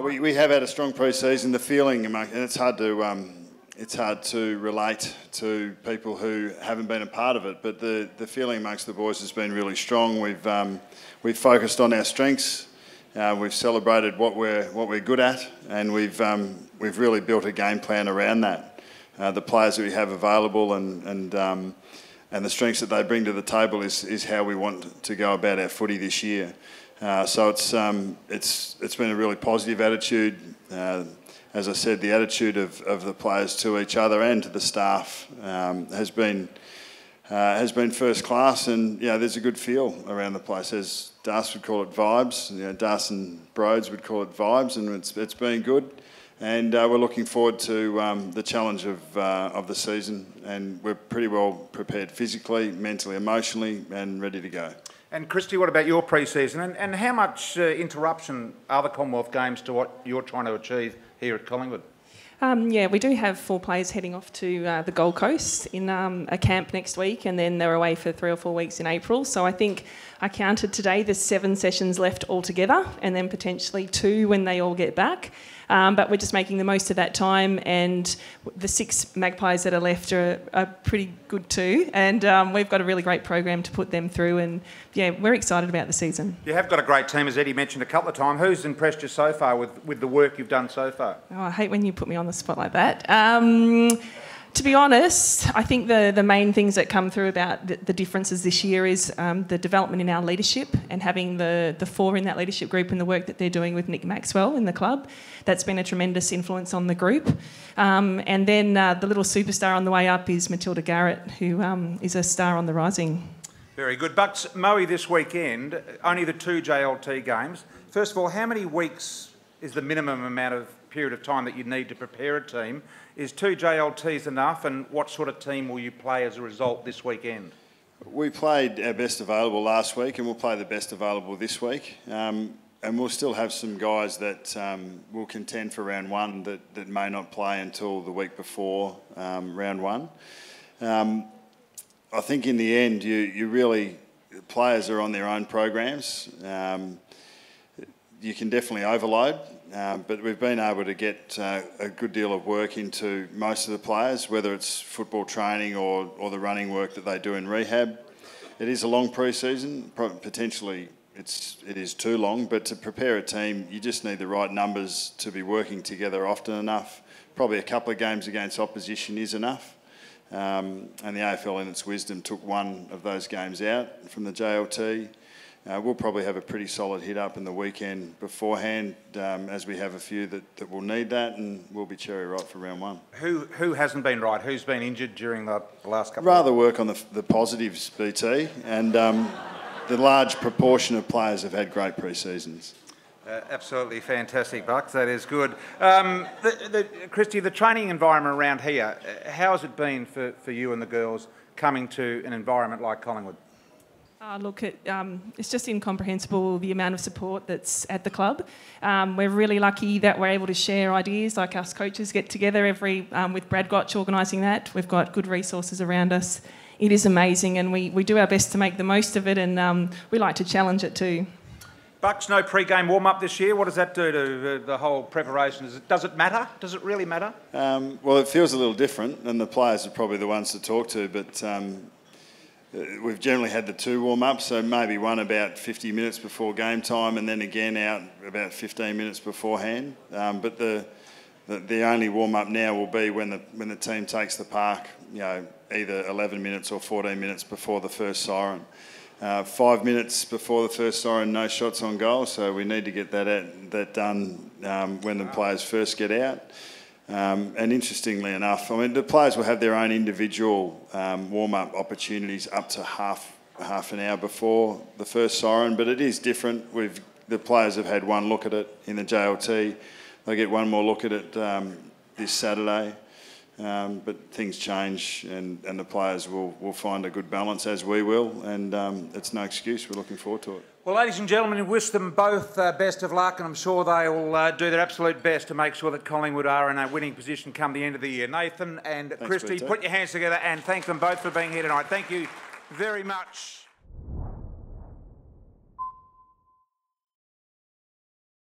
We have had a strong pre-season. The feeling, and it's hard to relate to people who haven't been a part of it, but the feeling amongst the boys has been really strong. We've focused on our strengths. We've celebrated what we're good at, and we've really built a game plan around that. The players that we have available and the strengths that they bring to the table is how we want to go about our footy this year. So it's been a really positive attitude. As I said, the attitude of the players to each other and to the staff has been first class, and there's a good feel around the place. As Das would call it, vibes. Das and Broads would call it vibes, and it's been good. And we're looking forward to the challenge of the season, and we're pretty well prepared physically, mentally, emotionally, and ready to go. And Kristy, what about your pre-season? And how much interruption are the Commonwealth Games to what you're trying to achieve here at Collingwood? We do have 4 players heading off to the Gold Coast in a camp next week, and then they're away for 3 or 4 weeks in April. So I think I counted today, there's 7 sessions left altogether, and then potentially 2 when they all get back. But we're just making the most of that time, and the 6 Magpies that are left are pretty good too, and we've got a really great program to put them through, and we're excited about the season. You have got a great team, as Eddie mentioned a couple of times. Who's impressed you so far with the work you've done so far? Oh, I hate when you put me on the spot like that. To be honest, I think the main things that come through about the differences this year is the development in our leadership, and having the 4 in that leadership group and the work that they're doing with Nick Maxwell in the club. That's been a tremendous influence on the group. And then the little superstar on the way up is Matilda Garrett, who is a star on the rising. Very good. Bucks, Moe this weekend, only the 2 JLT games. First of all, how many weeks is the minimum amount of period of time that you need to prepare a team? Is 2 JLTs enough, and what sort of team will you play as a result this weekend? We played our best available last week, and we'll play the best available this week. And we'll still have some guys that will contend for round 1 that may not play until the week before round 1. I think in the end, you really, players are on their own programs. You can definitely overload, but we've been able to get a good deal of work into most of the players, whether it's football training or the running work that they do in rehab. It is a long pre-season, potentially it is too long, but to prepare a team, you just need the right numbers to be working together often enough. Probably a couple of games against opposition is enough. And the AFL in its wisdom took 1 of those games out from the JLT. We'll probably have a pretty solid hit up in the weekend beforehand, as we have a few that will need that, and we'll be cherry right for round 1. Who hasn't been right? Who's been injured during the last couple? Rather work on the positives, BT, and the large proportion of players have had great pre-seasons. Absolutely fantastic, Bucks. That is good. Kristy, the training environment around here, how has it been for you and the girls coming to an environment like Collingwood? Look, it's just incomprehensible, the amount of support that's at the club. We're really lucky that we're able to share ideas, like us coaches get together with Brad Gotch organising that. We've got good resources around us. It is amazing, and we do our best to make the most of it, and we like to challenge it too. Bucks, no pre-game warm-up this year. What does that do to the whole preparation? Does it matter? Does it really matter? Well, it feels a little different, and the players are probably the ones to talk to, but we've generally had the 2 warm-ups, so maybe one about 50 minutes before game time, and then again out about 15 minutes beforehand. But the only warm-up now will be when the team takes the park, either 11 minutes or 14 minutes before the first siren. 5 minutes before the first siren, no shots on goal, so we need to get that done when the players first get out. And interestingly enough, the players will have their own individual warm-up opportunities up to half an hour before the first siren, but it is different. The players have had 1 look at it in the JLT. They get 1 more look at it this Saturday. But things change, and the players will find a good balance, as we will, and it's no excuse. We're looking forward to it. Well, ladies and gentlemen, we wish them both best of luck, and I'm sure they will do their absolute best to make sure that Collingwood are in a winning position come the end of the year. Nathan and Kristy, put your hands together and thank them both for being here tonight. Thank you very much.